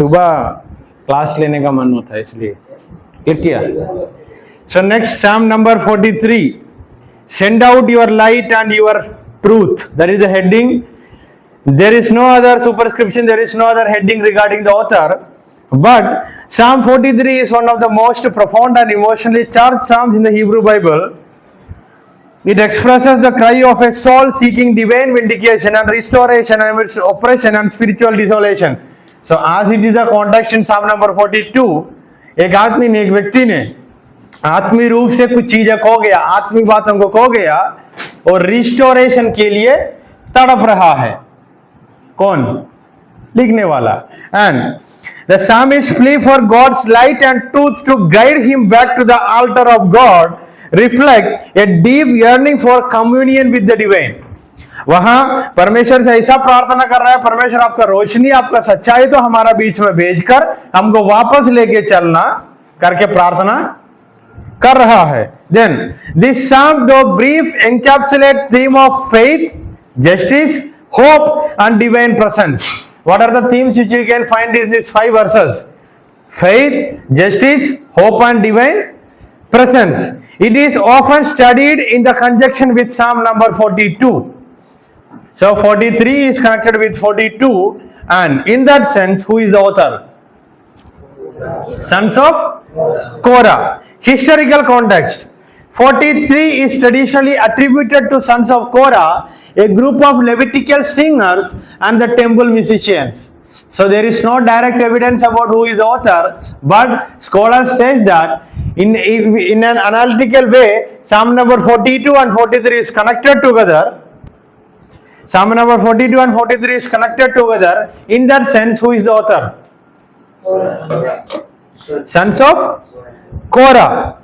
सुबह क्लास लेने का मन होता है इसलिए क्लिक किया। सो नेक्स्ट साम number 43, send out your light and your truth, that is the heading. There is no other superscription, there is no other heading regarding the author, but Psalm 43 is one of the most profound and emotionally charged psalms in the Hebrew Bible. It expresses the cry of a soul seeking divine vindication and restoration amidst oppression and spiritual desolation. So as it is the context in Psalm number 42, एक आदमी ने, एक व्यक्ति ने आत्मीय रूप से कुछ चीजें खो गया, आत्मिक बातों को खो गया और रिस्टोरेशन के लिए तड़प रहा है. कौन? लिखने वाला. And the psalmist plea for God's light and truth to guide him back to the altar of God reflect a deep yearning for communion with the divine. वहां परमेश्वर से ऐसा प्रार्थना कर रहा है, परमेश्वर आपका रोशनी, आपका सच्चाई तो हमारा बीच में भेजकर हमको वापस लेके चलना करके प्रार्थना कर रहा है. Then this psalm, though brief, encapsulate theme of faith, justice, hope and divine presence. What are the themes which you can find in these 5 verses? Faith, justice, hope and divine presence. It is often studied in the conjunction with Psalm number 42. So 43 is connected with 42, and in that sense, who is the author? Sons of Korah. Historical context. 43 is traditionally attributed to sons of Korah, a group of Levitical singers and the temple musicians. So there is no direct evidence about who is the author, but scholars say that in an analytical way, Psalm number 42 and 43 is connected together. Psalm number 42 and 43 is connected together. In that sense, who is the author? Sons of Korah.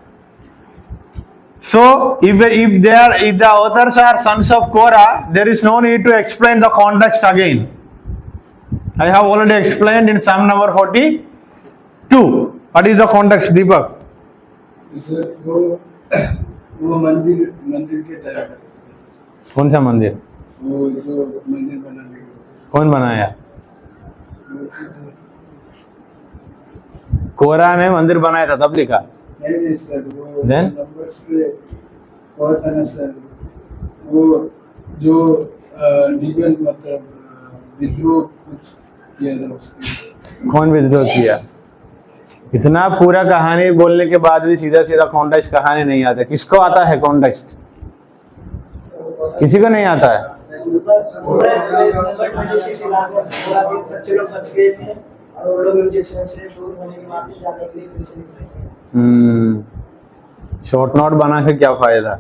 So if the authors are sons of Korah, there is no need to explain the context again. I have already explained in Psalm number 42. What is the context, Deepak? वो मंदिर के तरह. कौन सा मंदिर? वो जो मंदिर बनाने. कौन बनाया? कोरा ने मंदिर बनाया था तब लिखा. नहीं सर, वो Then? नंबर्स पे बहुत है ना सर, वो जो लीगल मतलब विद्रोह कुछ किया था उसके. कौन विद्रोह किया? इतना पूरा कहानी बोलने के बाद भी सीधा सीधा कॉन्टेक्स्ट कहानी नहीं आता. किसको आता है कॉन्टेक्स्ट? किसी को नहीं आता है. शॉर्ट नोट बना के क्या फायदा.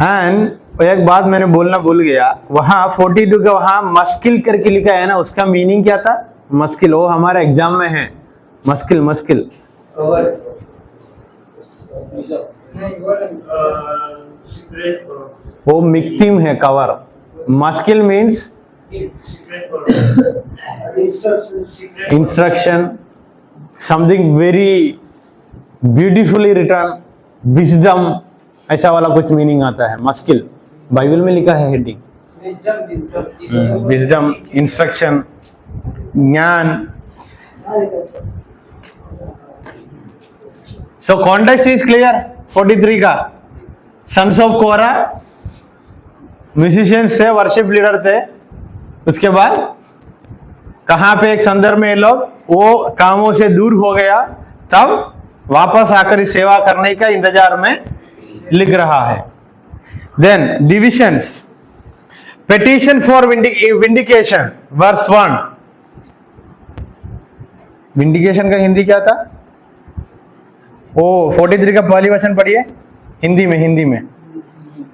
एंड एक बात मैंने बोलना भूल गया, वहां 42 के वहां मस्किल करके लिखा है ना, उसका मीनिंग क्या था? मस्किल, वो हमारे एग्जाम में है. मस्किल मस्किल वो मिक्तिम है, cover. Muscle means instruction, something very beautifully return, wisdom, ऐसा वाला कुछ मीनिंग आता है मस्किल. बाइबल में लिखा है हेडिंग विजडम, इंस्ट्रक्शन, ज्ञान. सो कॉन्टेक्स्ट इज क्लियर. 43 का सन्स ऑफ कोरा, म्यूजिशियंस थे, वर्शिप लीडर थे. उसके बाद कहां पे एक संदर्भ में ये लोग वो कामों से दूर हो गया, तब वापस आकर इस सेवा करने का इंतजार में लिख रहा है. Then divisions. Petitions for vindication, verse 1. Vindication का हिंदी क्या था? ओ 43 का पहली वचन पढ़िए हिंदी में. हिंदी में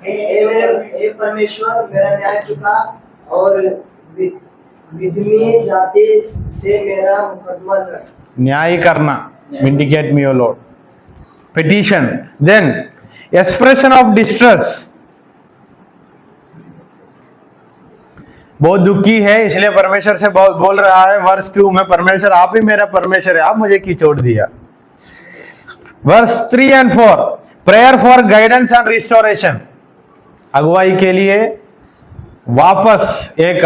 हे परमेश्वर, मेरा न्याय चुका और विधि जाते से मेरा मुकदमा लड़. न्याय करना, vindicate me O lord. Petition. Then expression of distress. बहुत दुखी है इसलिए परमेश्वर से बोल रहा है. वर्स 2 में, परमेश्वर आप ही मेरा परमेश्वर है, आप मुझे क्यों छोड़ दिया. Verse 3 and 4, prayer for guidance and restoration. अगुवाई के लिए वापस एक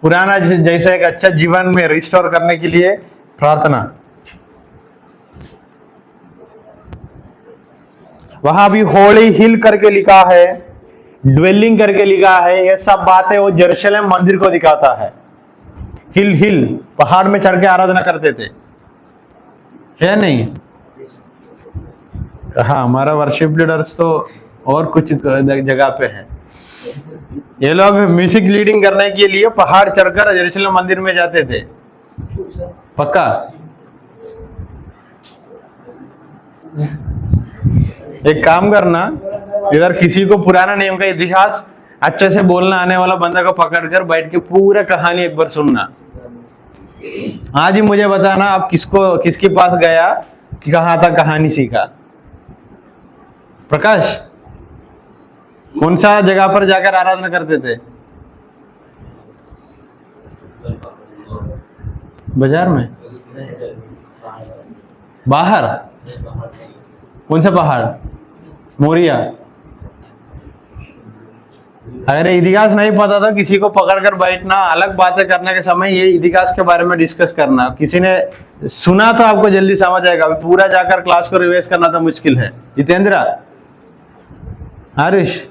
पुराना जैसा एक अच्छा जीवन में रिस्टोर करने के लिए प्रार्थना। वहां भी होली हिल करके लिखा है, ड्वेलिंग करके लिखा है, ये सब बातें वो यरूशलेम मंदिर को दिखाता है। हिल हिल पहाड़ में चढ़ के आराधना करते थे, है नहीं? हाँ, हमारा वर्शिप लीडर्स तो और कुछ जगह पे है। ये लोग म्यूजिक लीडिंग करने के लिए पहाड़ चढ़कर यरूशलेम मंदिर में जाते थे, पक्का। एक काम करना, इधर किसी को पुराना नियम का इतिहास अच्छे से बोलना आने वाला बंदा को पकड़कर बैठ के पूरा कहानी एक बार सुनना। आज ही मुझे बताना आप किसके पास गया कि कहाँ तक कहानी सीखा। प्रकाश, कौन सा जगह पर जाकर आराधना करते थे? बाजार में? बाहर? कौन सा पहाड़? मोरिया? अगर इतिहास नहीं पता तो किसी को पकड़कर बैठना, अलग बातें करने के समय ये इतिहास के बारे में डिस्कस करना। किसी ने सुना तो आपको जल्दी समझ आएगा, अभी पूरा जाकर क्लास को रिवाइज करना तो मुश्किल है। जितेंद्र, हरीश,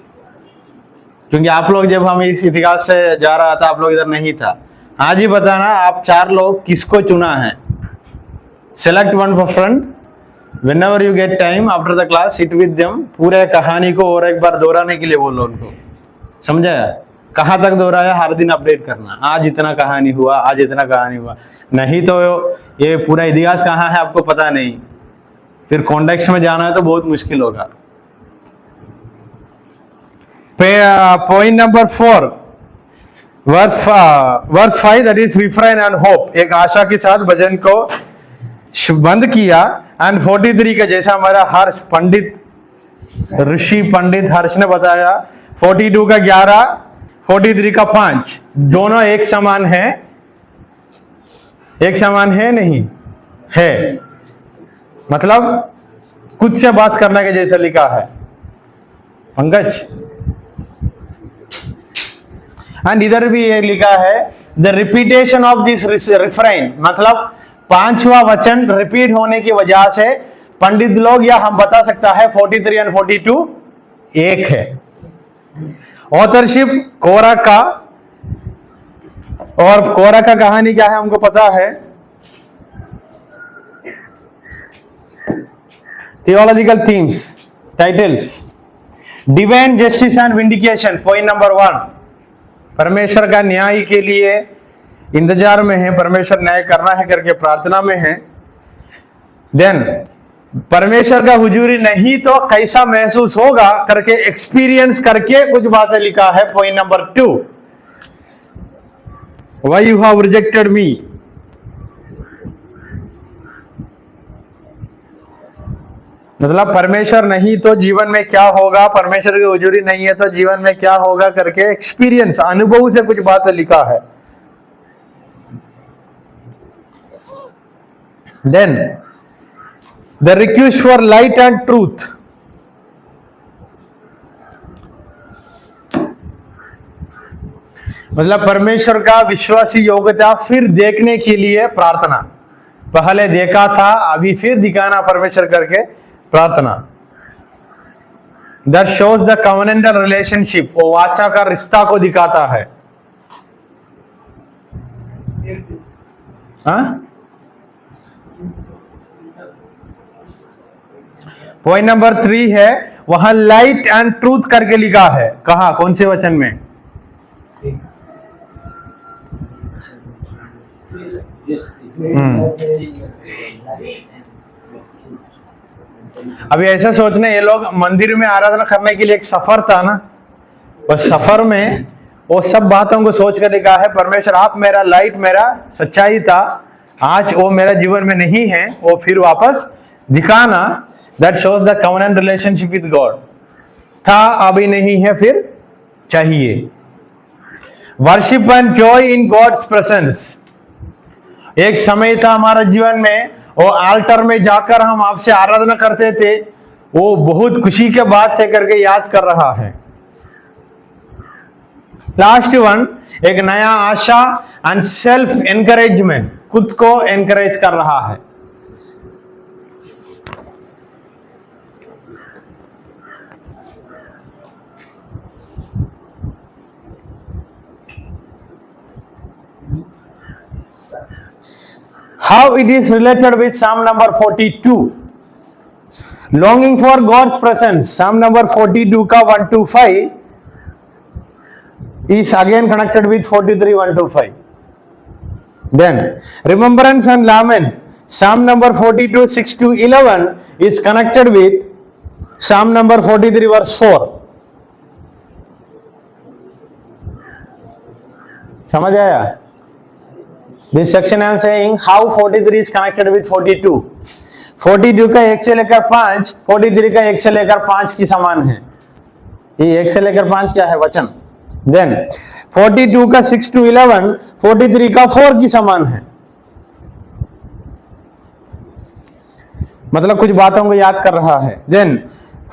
क्योंकि आप लोग जब हम इस इतिहास से जा रहा था आप लोग इधर नहीं था। आज ही बताना आप 4 लोग किसको चुना है। Select one for friend, whenever you get time after the class sit with them। पूरे कहानी को और एक बार दोहराने के लिए बोलो उनको, समझाया? कहाँ तक दोहराया हर दिन अपडेट करना, आज इतना कहानी हुआ, आज इतना कहानी हुआ। नहीं तो ये पूरा इतिहास कहाँ है आपको पता नहीं, फिर कॉन्टेक्स्ट में जाना है तो बहुत मुश्किल होगा। Point number 4 verse 5 that is refrain and hope. एक आशा के साथ भजन को बंद किया। एंड 43 का जैसा हमारा हर्ष पंडित, ऋषि पंडित हर्ष ने बताया, 42 का 11, 43 का 5, दोनों एक समान है। एक समान है नहीं है, मतलब खुद से बात करने के जैसा लिखा है पंकज। एंड इधर भी ये लिखा है the repetition of this refrain, मतलब 5वां वचन रिपीट होने की वजह से पंडित लोग या हम बता सकता है 43 एंड 42 एक है। ऑथरशिप कोरा का, और कोरा का कहानी क्या है हमको पता है। Theological themes, titles, divine justice and vindication. Point number 1, परमेश्वर का न्याय के लिए इंतजार में है, परमेश्वर न्याय करना है करके प्रार्थना में है। देन परमेश्वर का हुजूरी नहीं तो कैसा महसूस होगा करके एक्सपीरियंस करके कुछ बातें लिखा है। Point number 2, why you have rejected मी। मतलब परमेश्वर नहीं तो जीवन में क्या होगा, परमेश्वर की हुजूरी नहीं है तो जीवन में क्या होगा करके एक्सपीरियंस, अनुभव से कुछ बातें लिखा है। Then the request for light and truth, मतलब परमेश्वर का विश्वासी योग्यता फिर देखने के लिए प्रार्थना। पहले देखा था अभी फिर दिखाना परमेश्वर करके प्रार्थना। That shows the covenantal relationship, वो वाचा का रिश्ता को दिखाता है। हाँ, पॉइंट नंबर 3 है, वहां लाइट एंड ट्रूथ करके लिखा है। कहा, कौन से वचन में? अभी ऐसा सोचने, ये लोग मंदिर में आराधना करने के लिए एक सफर था ना, उस सफर में वो सब बातों को सोच कर लिखा है परमेश्वर आप मेरा लाइट, मेरा सच्चाई था, आज वो मेरा जीवन में नहीं है, वो फिर वापस दिखाना। That shows the covenant relationship with God। था अभी नहीं है, फिर चाहिए। Worship and joy in God's presence. एक समय था हमारा जीवन में, वो आल्टर में जाकर हम आपसे आराधना करते थे, वो बहुत खुशी के बात से करके याद कर रहा है। लास्ट वन, एक नया आशा एंड सेल्फ एनकरेजमेंट, खुद को एनकरेज कर रहा है। How it is related with Psalm number 42? Longing for God's presence, Psalm number 42 का 1 to 5 is again connected with 43 1 to 5. Then remembrance and lament, Psalm number 42 6 to 11 is connected with Psalm number 43 verse 4. समझ आया? This section I am saying how 43 is connected with 42. 42 का 1 से लेकर 5, 43 का 1 से लेकर 5 की समान है। ये 1 से लेकर 5 क्या है? वचन। Then 42 का 6 to 11, 43 का 4 की समान है। मतलब कुछ बातों को याद कर रहा है। Then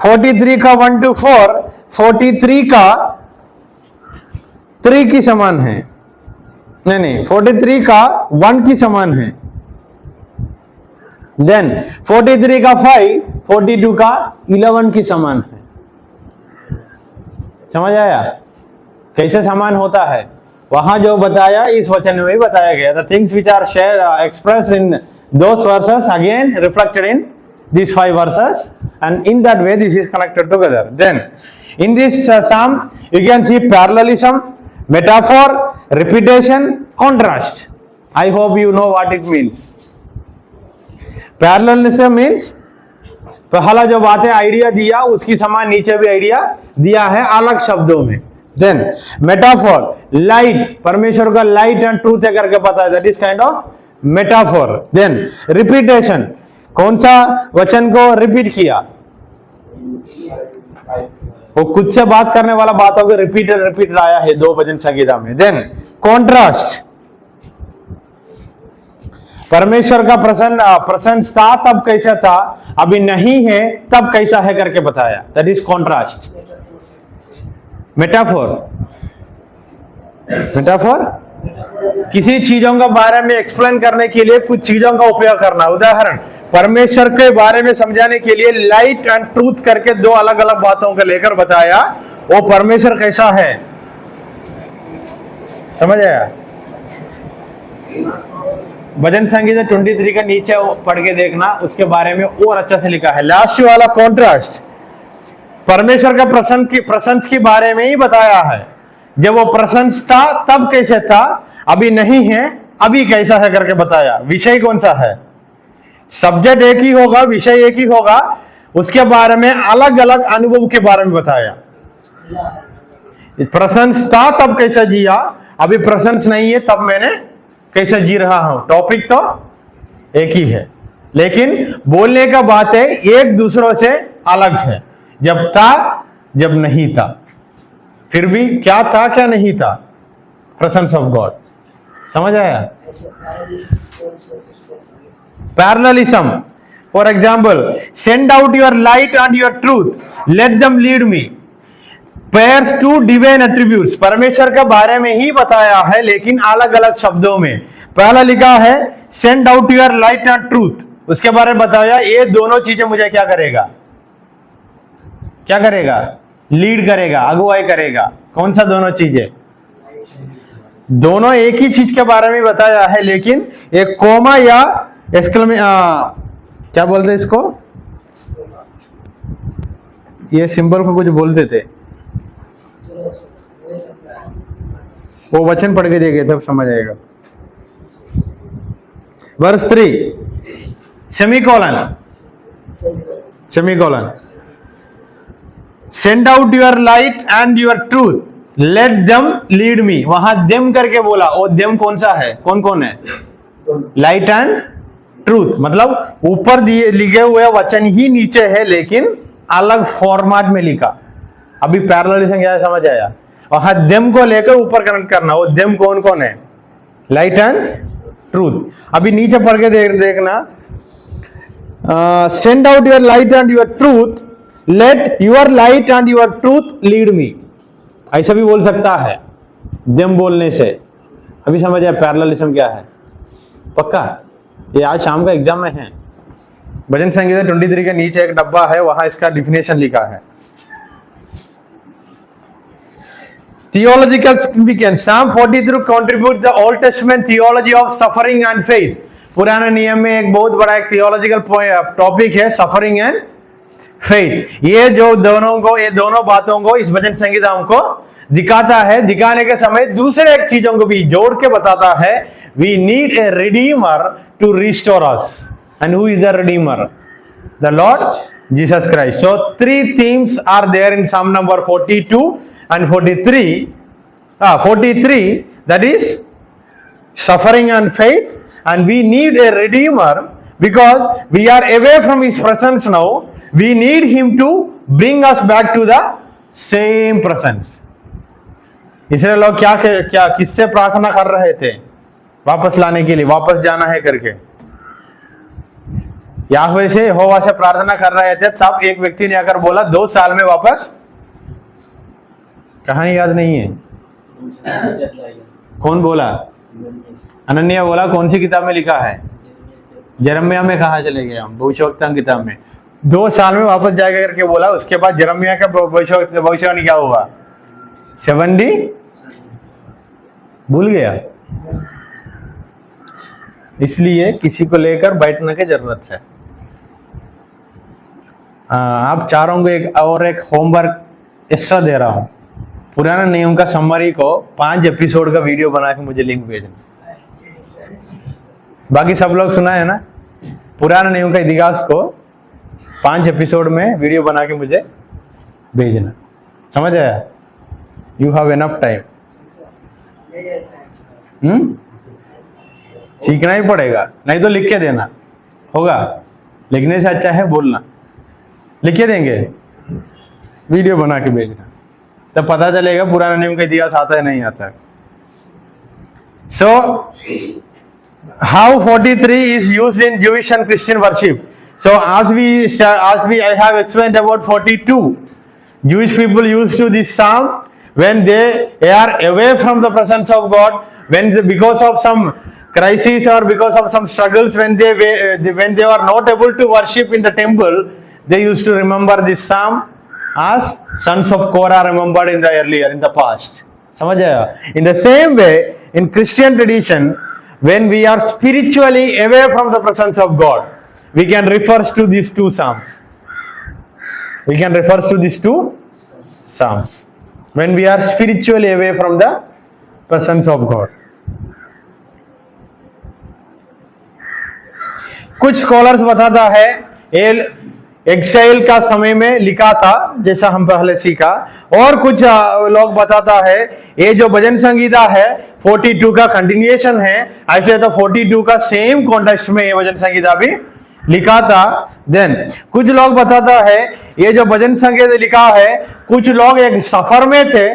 43 का 1 to 4, 43 का 3 की समान है। नहीं, 43 का 1 की समान है। देन 43 का 5, 42 का 11 की समान है। समझ आया कैसे समान होता है? वहां जो बताया इस वचन में भी बताया गया। The things which are share express in those verses again reflected in these 5 verses, and in that way this is connected together. Then in this psalm you can see parallelism, metaphor, repetition, contrast. I hope you know what it means. Parallelism means पहला जो बातें idea दिया उसकी समान नीचे भी idea दिया है अलग शब्दों में। Then metaphor, light, परमेश्वर का light and truth है करके पता है, that is kind of metaphor. Then repetition, कौन सा वचन को रिपीट किया? वो खुद से बात करने वाला बातों को रिपीट लाया है 2 भजन संगीता में। देन कॉन्ट्रास्ट, परमेश्वर का प्रसन्न था तब कैसा था, अभी नहीं है तब कैसा है करके बताया, दैट इज कॉन्ट्रास्ट। मेटाफोर, किसी चीजों के बारे में एक्सप्लेन करने के लिए कुछ चीजों का उपयोग करना। उदाहरण, परमेश्वर के बारे में समझाने के लिए लाइट एंड ट्रूथ करके 2 अलग अलग बातों को लेकर बताया वो परमेश्वर कैसा है। समझ आया? भजन संगीता 23 का नीचे पढ़ के देखना, उसके बारे में और अच्छा से लिखा है। लास्ट वाला कॉन्ट्रास्ट परमेश्वर का प्रशंस के बारे में ही बताया है। जब वो प्रशंस था तब कैसे था, अभी नहीं है अभी कैसा है करके बताया। विषय कौन सा है? सब्जेक्ट एक ही होगा, विषय एक ही होगा, उसके बारे में अलग अलग अनुभव के बारे में बताया। प्रशंस था तब कैसा जिया, अभी प्रशंस नहीं है तब मैंने कैसे जी रहा हूं। टॉपिक तो एक ही है लेकिन बोलने का बातें एक दूसरों से अलग है। जब था जब नहीं था, फिर भी क्या था क्या नहीं था, प्रेजेंस ऑफ गॉड। समझ आया? Parallelism, for example, send out your light and your truth, let them lead me, pairs to divine attributes. परमेश्वर के बारे में ही बताया है लेकिन अलग अलग शब्दों में। पहला लिखा है send out your light and truth, उसके बारे में बताया ये दोनों चीजें मुझे क्या करेगा, क्या करेगा? लीड करेगा, अगुवाई करेगा। कौन सा दोनों चीजें? दोनों एक ही चीज के बारे में बताया है लेकिन एक कोमा या क्या बोलते इसको, ये सिंबल को कुछ बोलते थे, वो वचन पढ़ के देखे तब समझ आएगा। Verse 3, semicolon, send out your light and your truth, let them lead me. वहां देम करके बोला, वो देम कौन सा है, कौन कौन है? लाइट एंड ट्रूथ, मतलब ऊपर दिए लिखे हुए वचन ही नीचे है लेकिन अलग फॉर्मेट में लिखा। अभी पैरेललिज्म क्या है समझ आया? वहां देम को लेकर ऊपर कनेक्ट करना, वो देम कौन कौन है? Light and truth. अभी नीचे पढ़ के देखना, send out your light and your truth, let your light and your truth lead me, ऐसा भी बोल सकता है। देम बोलने से। अभी समझ आया पैरेललिज्म क्या है? पक्का? ये आज शाम का एग्जाम में है। भजन संहिता 23 के नीचे एक डब्बा है, वहां इसका डिफिनेशन लिखा है। Theological significance. Psalm 43 contributes the Old Testament theology of suffering and faith. पुराने नियम में एक बहुत बड़ा एक थियोलॉजिकल टॉपिक है, सफरिंग एंड फेथ। ये दोनों बातों को इस भजन संहिता हमको दिखाता है। दिखाने के समय दूसरे एक चीजों को भी जोड़ के बताता है। We need a redeemer to restore us, and who is the redeemer? The lord Jesus Christ. So 3 themes are there in Psalm number 42 and 43, that is suffering and faith, and we need a redeemer because we are away from his presence now. We need him to bring us back to the same presence. इसलिए लोग क्या किससे प्रार्थना कर रहे थे? वापस लाने के लिए, वापस जाना है करके याहवे से, यहोवा से प्रार्थना कर रहे थे। तब एक व्यक्ति ने आकर बोला 2 साल में वापस। कहानी याद नहीं है, कौन बोला? अनन्या बोला। कौन सी किताब में लिखा है? यिर्मयाह में। कहा चले गए हम? भविष्यवक्ता किताब में। 2 साल में वापस जाएगा करके बोला। उसके बाद यिर्मयाह का भविष्यवाणी क्या हुआ? 70 भूल गया। इसलिए किसी को लेकर बैठने की जरूरत है। आप चारों को एक होमवर्क एक्स्ट्रा दे रहा हूं। पुराना नियम का समरी को 5 एपिसोड का वीडियो बना के मुझे लिंक भेजना। बाकी सब लोग सुना है ना? पुराना नियम का इतिहास को 5 एपिसोड में वीडियो बना के मुझे भेजना। समझ आया? You have enough time. सीखना ही पड़ेगा, नहीं तो लिख के देना होगा। लिखने से अच्छा है बोलना। लिख के देंगे, वीडियो बना के भेजना, तब पता चलेगा पुराने नियम का इतिहास आता है नहीं आता है। So how 43 is used in Jewish and Christian worship. So as I have explained about 42, Jewish people used to this psalm when they are away from the presence of God, because of some crisis or because of some struggles, when they were not able to worship in the temple, they used to remember this psalm as sons of Korah remembered in the past. समझ आया? In the same way, in Christian tradition, when we are spiritually away from the presence of God, we can refer to these 2 psalms. We can refer to these 2 psalms when we are spiritually away from the presence of God. कुछ scholars बताता है exile का समय में लिखा था, जैसा हम पहले सीखा। और कुछ लोग बताता है ये जो भजन संगीता है 42 का कंटिन्यूएशन है। ऐसे तो 42 का सेम कॉन्टेक्स्ट में ये भजन संगीता भी लिखा था। देन कुछ लोग बताता है ये जो भजन संगीता लिखा है, कुछ लोग एक सफर में थे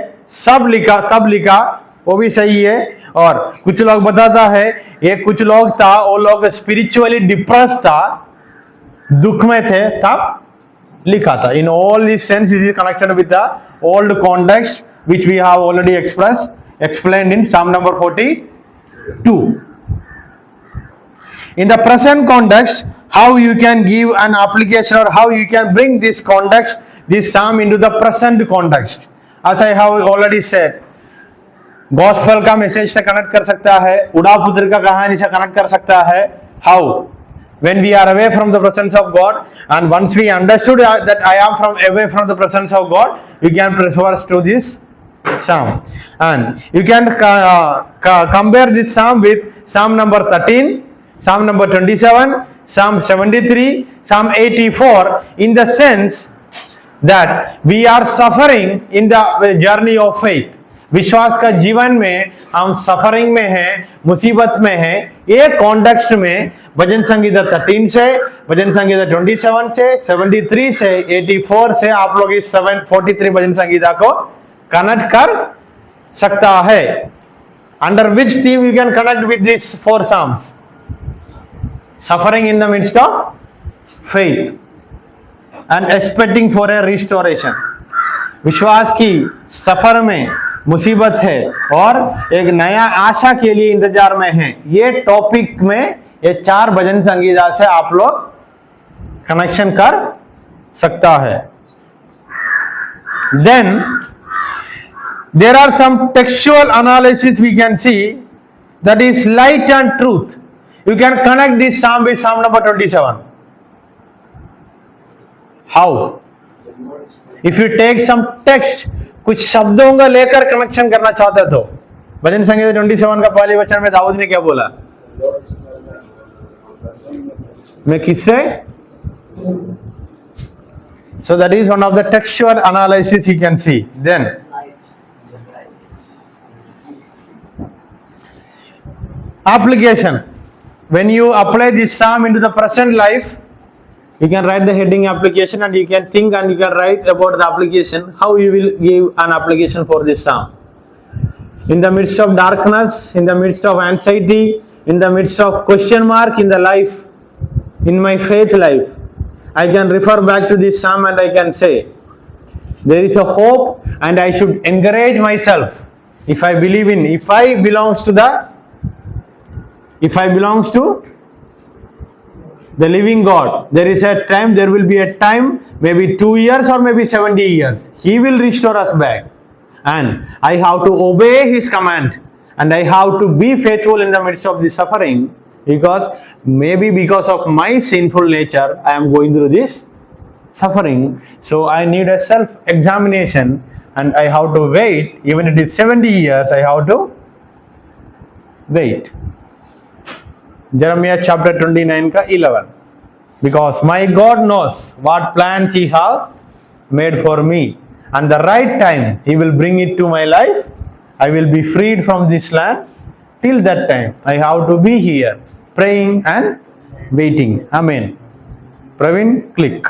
तब लिखा, वो भी सही है। और कुछ लोग बताता है ये कुछ लोग था, वो लोग स्पिरिचुअली डिप्रेस था, दुख में थे तब लिखा था। In all this sense is connected with the old context which we have already explained in Psalm number 42. In the present context, how you can give an application or how you can bring this psalm into the present context. As I have already said, gospel का message से connect कर सकता है, उड़ा पुत्र का कहानी से कनेक्ट कर सकता है। How? when we are away from the presence of God, and once we understood that I am away from the presence of God, you can refer to this psalm, and you can compare this psalm with Psalm number 13, Psalm number 27, Psalm 73, Psalm 84, in the sense that we are suffering in the journey of faith. विश्वास का जीवन में हम suffering में हैं, मुसीबत में हैं। ये कॉन्टेक्स्ट में भजन संगीता 13 से, भजन संगीता 27 से, 73 से, 84 से आप लोग इस 43 भजन संगीता को कनेक्ट कर सकता है। Under which theme you can connect with this 4 psalms? Suffering in the midst of faith and expecting for a restoration. विश्वास की सफर में मुसीबत है और एक नया आशा के लिए इंतजार में है। ये टॉपिक में ये 4 भजन संगीता से आप लोग कनेक्शन कर सकता है। Then there are some textual analysis we can see, that is light and truth. You can connect this psalm with psalm number 27. How? If you take some text, कुछ शब्दों का लेकर कनेक्शन करना चाहते तो भजन संगीता 27 का पहले वचन में दाऊद ने क्या बोला? मैं किससे? So that is one of the textual analysis you can see. Then application. When you apply this psalm into the present life, you can write the heading application and you can think and you can write about the application, how you will give an application for this psalm. In the midst of darkness, in the midst of anxiety, in the midst of question mark in the life, in my faith life, I can refer back to this psalm and I can say, there is a hope and I should encourage myself. If I belongs to the living God, there will be a time, maybe 2 years or maybe 70 years. He will restore us back. And I have to obey His command. And I have to be faithful in the midst of the suffering, because of my sinful nature, I am going through this suffering. So I need a self-examination and I have to wait. Even if it is 70 years, I have to wait. Jeremiah chapter 29 ka 11. Because my God knows what plans He have made for me, and the right time He will bring it to my life. I will be freed from this land. Till that time, I have to be here, praying and waiting. Amen. Praveen, click.